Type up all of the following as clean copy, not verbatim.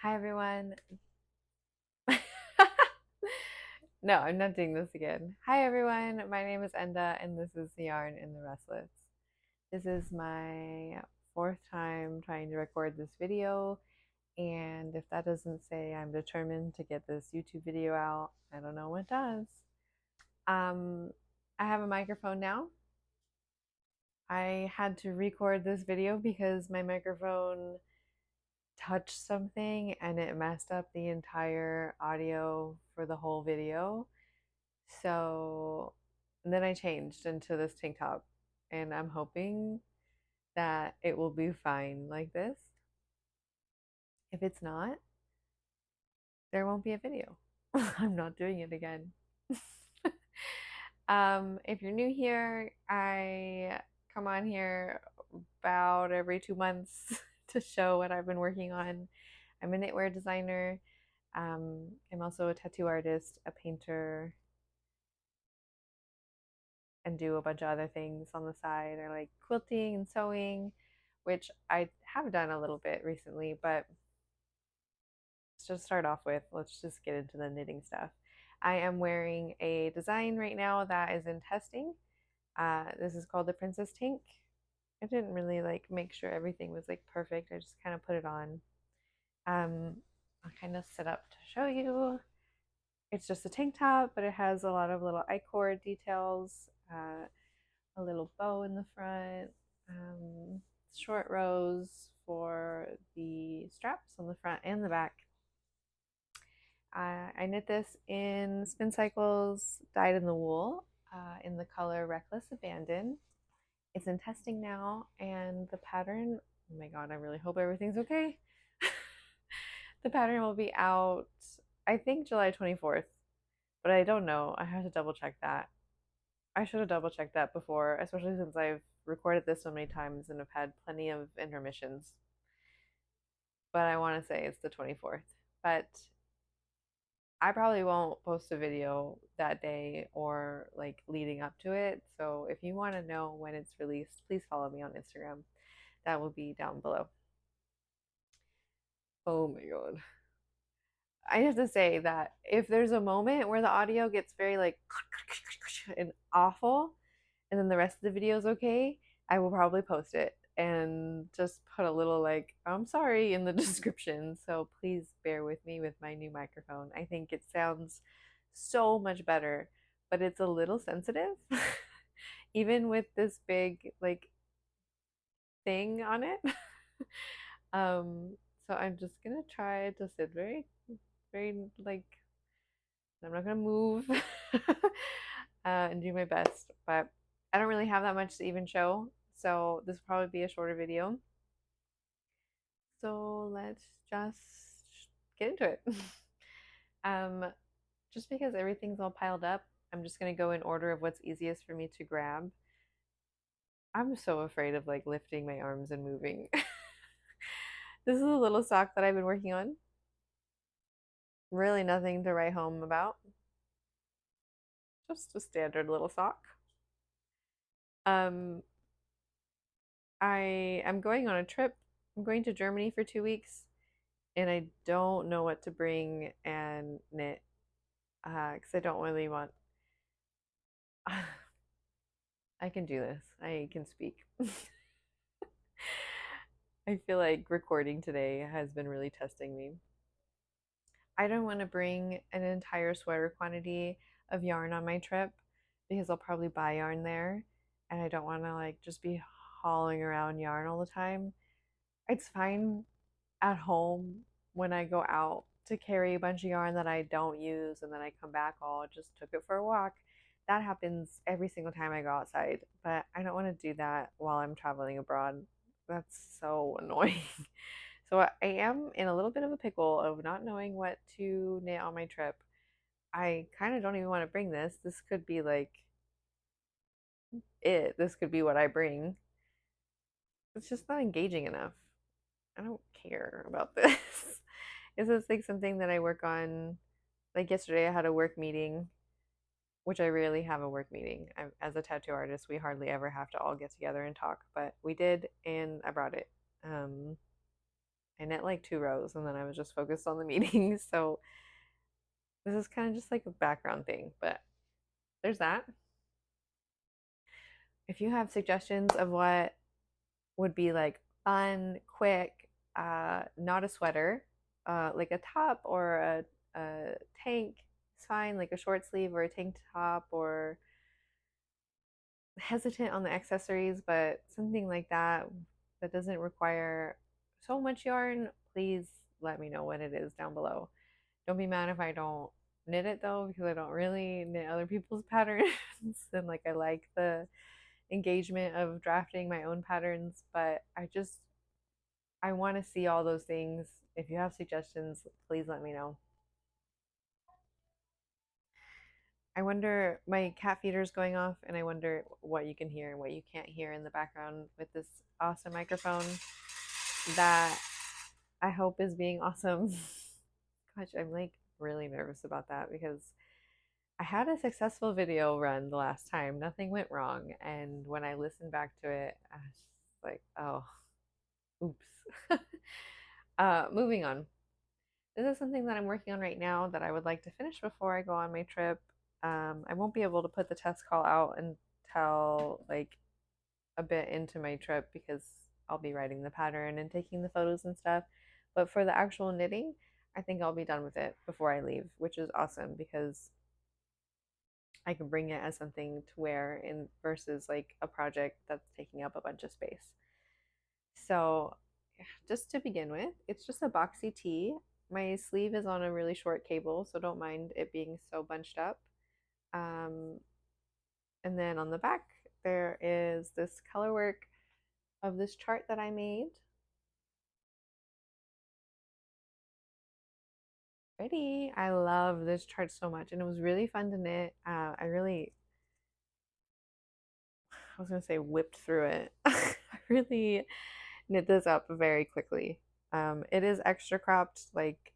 Hi everyone. No, I'm not doing this again. Hi everyone. My name is Enda and this is the Yarn in the Restless. This is my fourth time trying to record this video, and if that doesn't say I'm determined to get this YouTube video out, I don't know what does. I have a microphone now. I had to record this video because my microphone touched something and it messed up the entire audio for the whole video. So then I changed into this tank top and I'm hoping that it will be fine like this. If it's not, there won't be a video. I'm not doing it again. If you're new here, I come on here about every 2 months to show what I've been working on. I'm a knitwear designer. I'm also a tattoo artist, a painter, and do a bunch of other things on the side, or like quilting and sewing, which I have done a little bit recently, but let's just start off with, let's just get into the knitting stuff. I am wearing a design right now that is in testing. This is called the Princess Tank. I didn't really like make sure everything was like perfect. I just kind of put it on. I'll kind of set up to show you. It's just a tank top, but it has a lot of little I-cord details, a little bow in the front, short rows for the straps on the front and the back. I knit this in Spin Cycles Dyed in the Wool in the color Reckless Abandon. It's in testing now, and the pattern, oh my god, I really hope everything's okay. The pattern will be out, I think, July 24th, but I don't know. I have to double check that. I should have double checked that before, especially since I've recorded this so many times and have had plenty of intermissions. But I want to say it's the 24th. But I probably won't post a video that day or like leading up to it. So if you want to know when it's released, please follow me on Instagram. That will be down below. Oh my god. I have to say that if there's a moment where the audio gets very like and awful, and then the rest of the video is okay, I will probably post it and just put a little like, I'm sorry in the description. So please bear with me with my new microphone. I think it sounds so much better, but it's a little sensitive. Even with this big like thing on it. um, so I'm just gonna try to sit very like, I'm not gonna move and do my best, but I don't really have that much to even show, so this will probably be a shorter video. So let's just get into it. um, just because everything's all piled up, I'm just gonna go in order of what's easiest for me to grab. I'm so afraid of like lifting my arms and moving. This is a little sock that I've been working on. Really nothing to write home about. Just a standard little sock. Um, I am going on a trip. I'm going to Germany for 2 weeks, and I don't know what to bring and knit because I don't really want. I can do this. I can speak. I feel like recording today has been really testing me. I don't want to bring an entire sweater quantity of yarn on my trip because I'll probably buy yarn there, and I don't want to like just be hauling around yarn all the time. It's fine at home when I go out to carry a bunch of yarn that I don't use and then I come back, oh, just took it for a walk. That happens every single time I go outside, but I don't want to do that while I'm traveling abroad. That's so annoying. So I am in a little bit of a pickle of not knowing what to knit on my trip. I kind of don't even want to bring this. This could be like it. This could be what I bring. It's just not engaging enough. I don't care about this. Is this like something that I work on? Like yesterday, I had a work meeting, which I rarely have a work meeting. As a tattoo artist, we hardly ever have to all get together and talk, but we did, and I brought it. I knit like 2 rows and then I was just focused on the meetings. So this is kind of just like a background thing, but there's that. If you have suggestions of what would be like fun, quick, not a sweater, like a top or a tank, it's fine, like a short sleeve or a tank top, or hesitant on the accessories, but something like that that doesn't require so much yarn, please let me know what it is down below. Don't be mad if I don't knit it though, because I don't really knit other people's patterns. And like I like the engagement of drafting my own patterns, but I want to see all those things. If you have suggestions, please let me know. I wonder, my cat feeder's going off, and I wonder what you can hear and what you can't hear in the background with this awesome microphone that I hope is being awesome. Gosh, I'm like really nervous about that because I had a successful video run the last time. Nothing went wrong. And when I listened back to it, I was just like, oh, oops. Moving on. This is something that I'm working on right now that I would like to finish before I go on my trip. I won't be able to put the test call out until like a bit into my trip because I'll be writing the pattern and taking the photos and stuff. But for the actual knitting, I think I'll be done with it before I leave, which is awesome because I can bring it as something to wear in versus like a project that's taking up a bunch of space. So, just to begin with, it's just a boxy tee. My sleeve is on a really short cable, so don't mind it being so bunched up. Um, and then on the back, there is this color work of this chart that I made. Ready? I love this chart so much, and it was really fun to knit. I was gonna say whipped through it. I really knit this up very quickly. It is extra cropped, like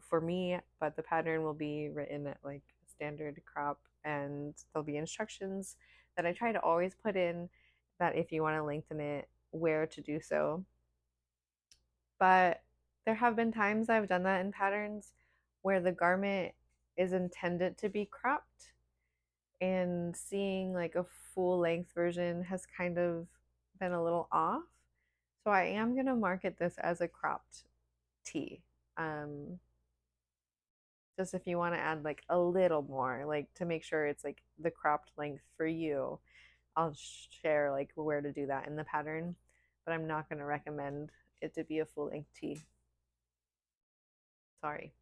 for me, but the pattern will be written at like standard crop, and there'll be instructions that I try to always put in that if you want to lengthen it, where to do so. But there have been times I've done that in patterns where the garment is intended to be cropped, and seeing like a full length version has kind of been a little off. So I am going to market this as a cropped tee. Um, just if you want to add like a little more, like to make sure it's like the cropped length for you, I'll share like where to do that in the pattern. But I'm not going to recommend it to be a full length tee. Sorry.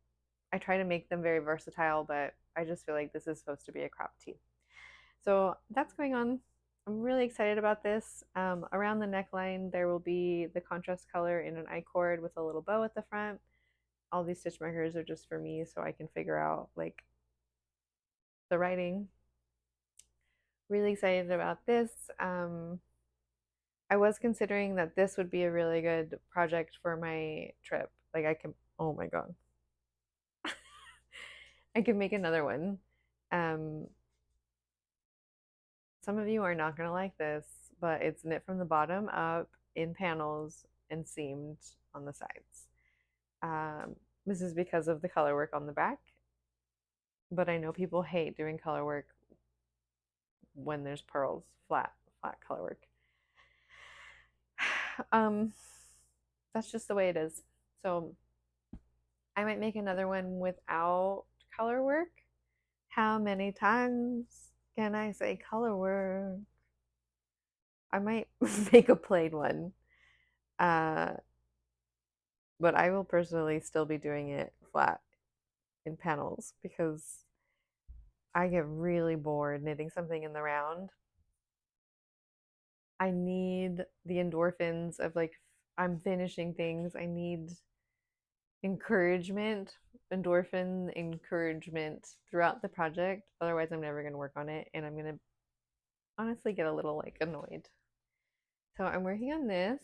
I try to make them very versatile, but I just feel like this is supposed to be a cropped tee. So that's going on. I'm really excited about this. Around the neckline, there will be the contrast color in an I-cord with a little bow at the front. All these stitch markers are just for me so I can figure out like the writing. Really excited about this. I was considering that this would be a really good project for my trip. Like I can, oh my God. I could make another one. Um, some of you are not going to like this, but it's knit from the bottom up in panels and seamed on the sides. This is because of the color work on the back, but I know people hate doing color work when there's pearls, flat color work. Um, that's just the way it is. So I might make another one without color work. How many times can I say color work? I might make a plain one. Uh, but I will personally still be doing it flat in panels because I get really bored knitting something in the round. I need the endorphins of like I'm finishing things. I need encouragement, endorphin encouragement throughout the project. Otherwise, I'm never going to work on it and I'm going to honestly get a little like annoyed. So I'm working on this.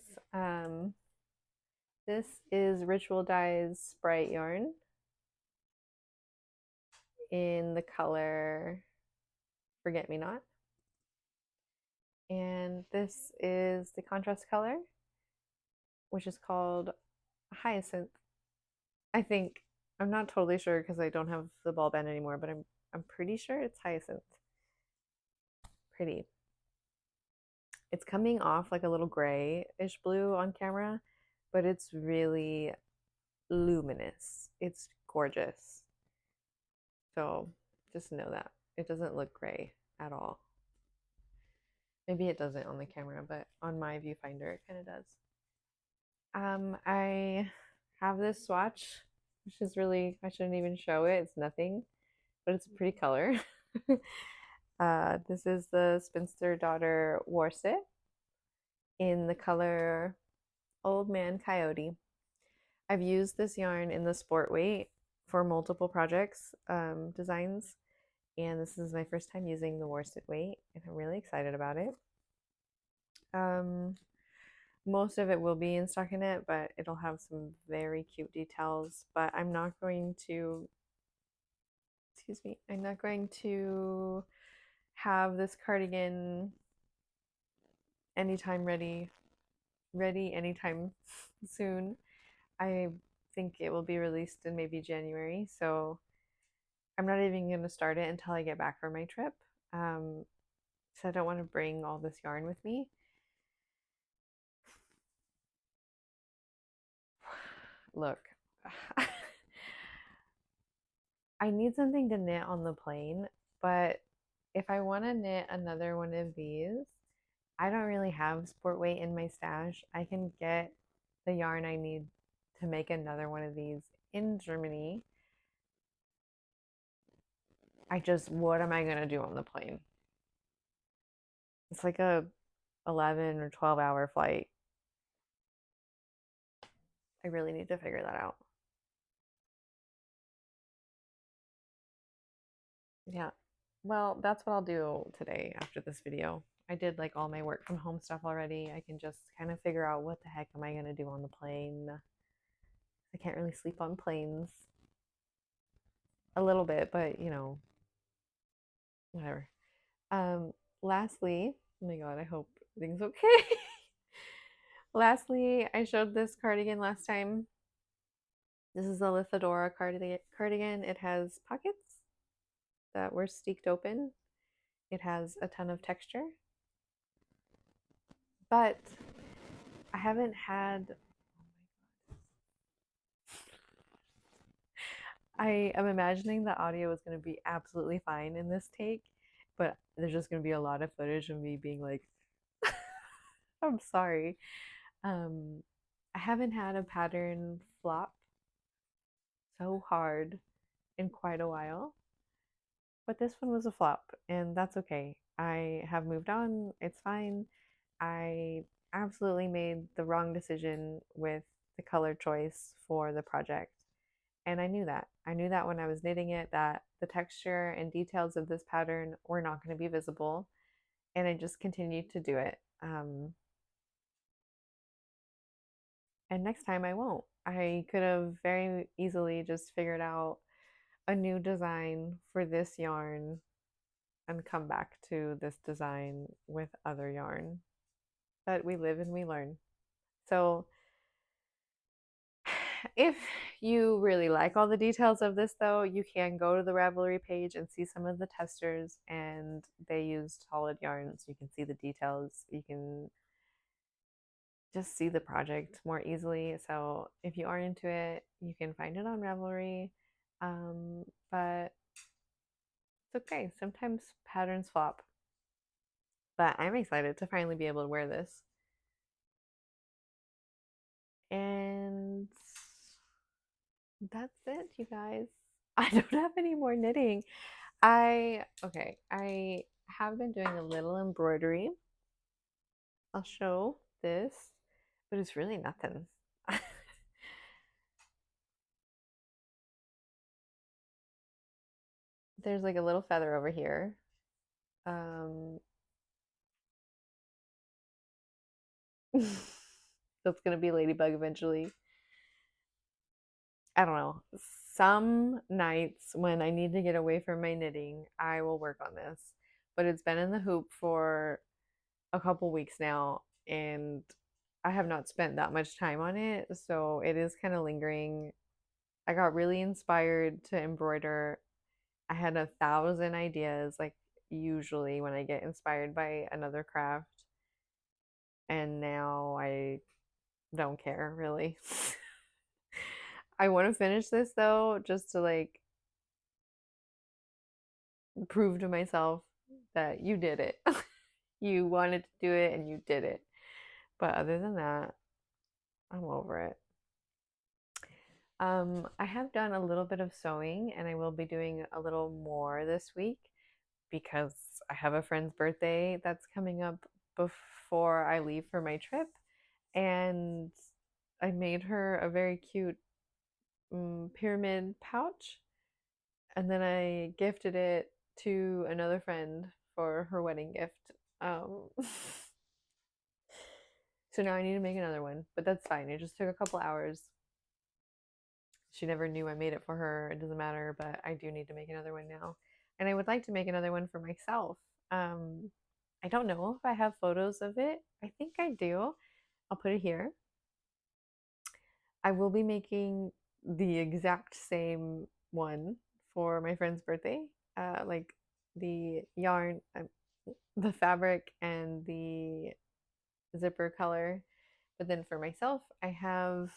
This is Ritual Dye's Sprite yarn in the color Forget Me Not. And this is the contrast color, which is called hyacinth. I think I'm not totally sure because I don't have the ball band anymore, but I'm pretty sure it's hyacinth. Pretty. It's coming off like a little grayish blue on camera, but it's really luminous. It's gorgeous. So just know that. It doesn't look gray at all. Maybe it doesn't on the camera, but on my viewfinder it kind of does. I have this swatch, which is really, I shouldn't even show it. It's nothing, but it's a pretty color. This is the Spinster Daughter Worset in the color Old Man Coyote. I've used this yarn in the sport weight for multiple projects, designs, and this is my first time using the worsted weight, and I'm really excited about it. Most of it will be in stockinette, but it'll have some very cute details. But I'm not going to, excuse me, I'm not going to have this cardigan anytime ready anytime soon. I think it will be released in maybe January, so I'm not even going to start it until I get back from my trip. So I don't want to bring all this yarn with me. Look, I need something to knit on the plane, but if I want to knit another one of these, I don't really have sport weight in my stash. I can get the yarn I need to make another one of these in Germany. What am I going to do on the plane? It's like a 11 or 12-hour flight. I really need to figure that out. Yeah. Well, that's what I'll do today after this video. I did like all my work from home stuff already. I can just kind of figure out what the heck am I going to do on the plane. I can't really sleep on planes. A little bit, but whatever. Um, Lastly, oh my god, I hope everything's okay. Lastly, I showed this cardigan last time. This is a Lithadora cardigan. It has pockets that were steeked open. It has a ton of texture, but I haven't had. I am imagining the audio is going to be absolutely fine in this take, but there's just going to be a lot of footage of me being like, I'm sorry. I haven't had a pattern flop so hard in quite a while, but this one was a flop, and that's okay. I have moved on. It's fine. I absolutely made the wrong decision with the color choice for the project. And I knew that. I knew that when I was knitting it, that the texture and details of this pattern were not going to be visible. And I just continued to do it. And next time I won't. I could have very easily just figured out a new design for this yarn and come back to this design with other yarn. But we live and we learn. So if you really like all the details of this, though, you can go to the Ravelry page and see some of the testers, and they used solid yarns. You can see the details. You can just see the project more easily. So if you are into it, you can find it on Ravelry. But it's okay. Sometimes patterns flop. But I'm excited to finally be able to wear this. And that's it, you guys. I don't have any more knitting. I have been doing a little embroidery. I'll show this, but it's really nothing. There's like a little feather over here. Um, that's gonna be Ladybug eventually. I don't know. Some nights when I need to get away from my knitting, I will work on this. But it's been in the hoop for a couple weeks now, and I have not spent that much time on it, so it is kind of lingering. I got really inspired to embroider. I had 1,000 ideas, like usually when I get inspired by another craft, and now I don't care really. I want to finish this though, just to like prove to myself that you did it. You wanted to do it and you did it. But other than that, I'm over it. I have done a little bit of sewing and I will be doing a little more this week because I have a friend's birthday that's coming up before I leave for my trip. And I made her a very cute pyramid pouch. And then I gifted it to another friend for her wedding gift. Um, so now I need to make another one, but that's fine. It just took a couple hours. She never knew I made it for her. It doesn't matter, but I do need to make another one now. And I would like to make another one for myself. Um, I don't know if I have photos of it. I think I do. I'll put it here. I will be making the exact same one for my friend's birthday. Like the yarn, the fabric, and the zipper color. But then for myself, I have.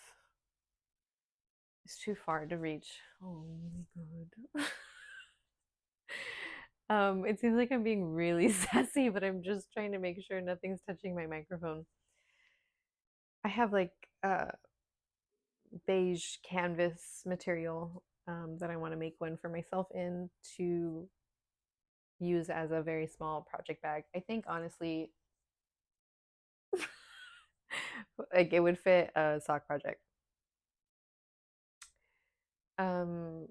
It's too far to reach. Oh my god. It seems like I'm being really sassy, but I'm just trying to make sure nothing's touching my microphone. I have like beige canvas material that I want to make one for myself in to use as a very small project bag. I think honestly, like it would fit a sock project. Um,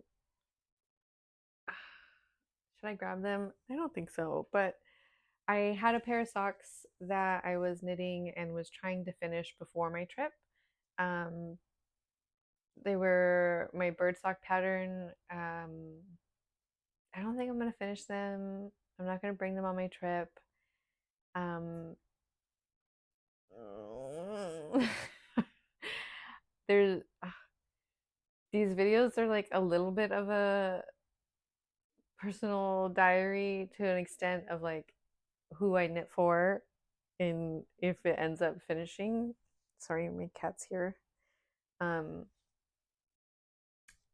should I grab them? I don't think so, but I had a pair of socks that I was knitting and was trying to finish before my trip. Um, they were my bird sock pattern. I don't think I'm gonna finish them. I'm not gonna bring them on my trip. Um, there's these videos are like a little bit of a personal diary to an extent of like who I knit for and if it ends up finishing. Sorry, my cat's here. Um,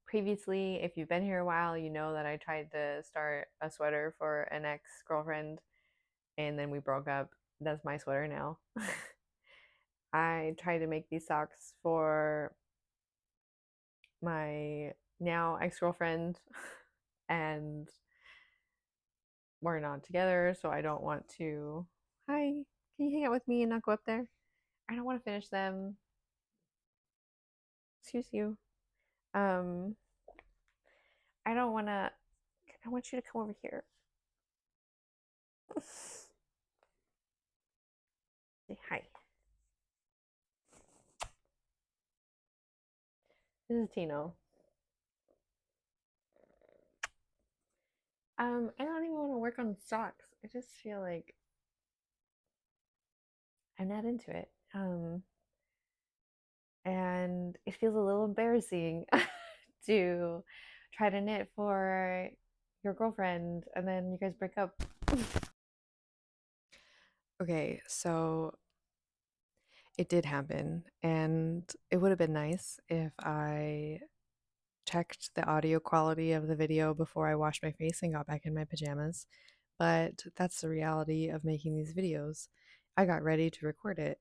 Previously, if you've been here a while, you know that I tried to start a sweater for an ex girlfriend and then we broke up. That's my sweater now. I tried to make these socks for my now ex girlfriend and we're not together, so I don't want to. Hi, can you hang out with me and not go up there? I don't want to finish them. Excuse you. Um, I don't want to. I want you to come over here. Say hi. This is Tino. I don't even want to work on socks. I just feel like I'm not into it. And it feels a little embarrassing to try to knit for your girlfriend and then you guys break up. Okay, so it did happen, and it would have been nice if I checked the audio quality of the video before I washed my face and got back in my pajamas. But that's the reality of making these videos. I got ready to record it,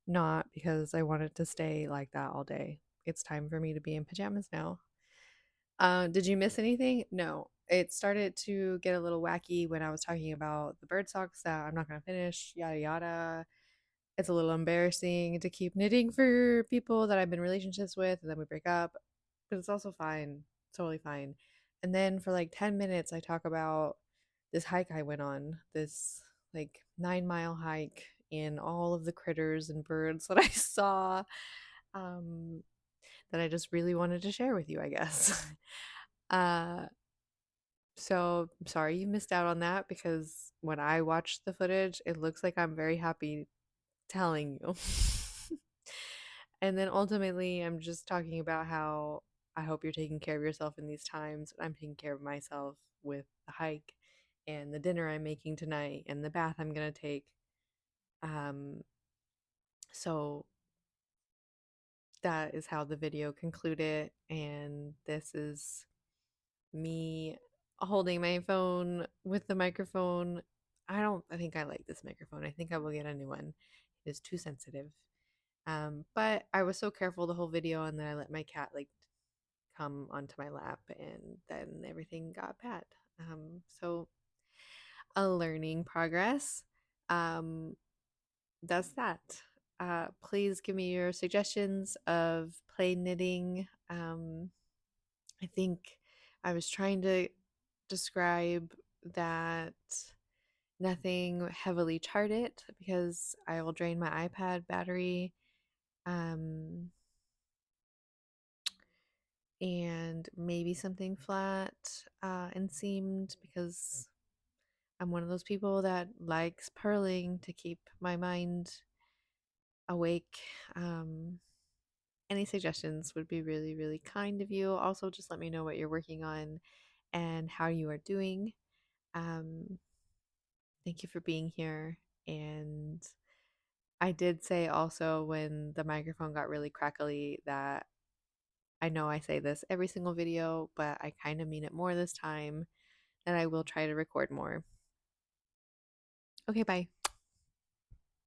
not because I wanted to stay like that all day. It's time for me to be in pajamas now. Did you miss anything? No. It started to get a little wacky when I was talking about the bird socks that I'm not going to finish, yada yada. It's a little embarrassing to keep knitting for people that I've been in relationships with and then we break up, but it's also fine, totally fine. And then for like 10 minutes, I talk about this hike I went on, this like 9 mile hike in all of the critters and birds that I saw, um, that I just really wanted to share with you, I guess. uh, so I'm sorry you missed out on that because when I watched the footage, it looks like I'm very happy telling you. And then ultimately, I'm just talking about how I hope you're taking care of yourself in these times. I'm taking care of myself with the hike and the dinner I'm making tonight and the bath I'm going to take. Um, so that is how the video concluded. And this is me holding my phone with the microphone. I think I like this microphone. I think I will get a new one. It is too sensitive. But I was so careful the whole video, and then I let my cat like come onto my lap, and then everything got bad. So a learning progress. Um, that's that. Please give me your suggestions of play knitting. I think I was trying to describe that nothing heavily charted because I will drain my iPad battery. Um, and maybe something flat and seamed because I'm one of those people that likes purling to keep my mind awake. Um, any suggestions would be really, really kind of you. Also, just let me know what you're working on and how you are doing. Um, thank you for being here. And I did say also when the microphone got really crackly that I know I say this every single video, but I kind of mean it more this time, and I will try to record more. Okay, bye.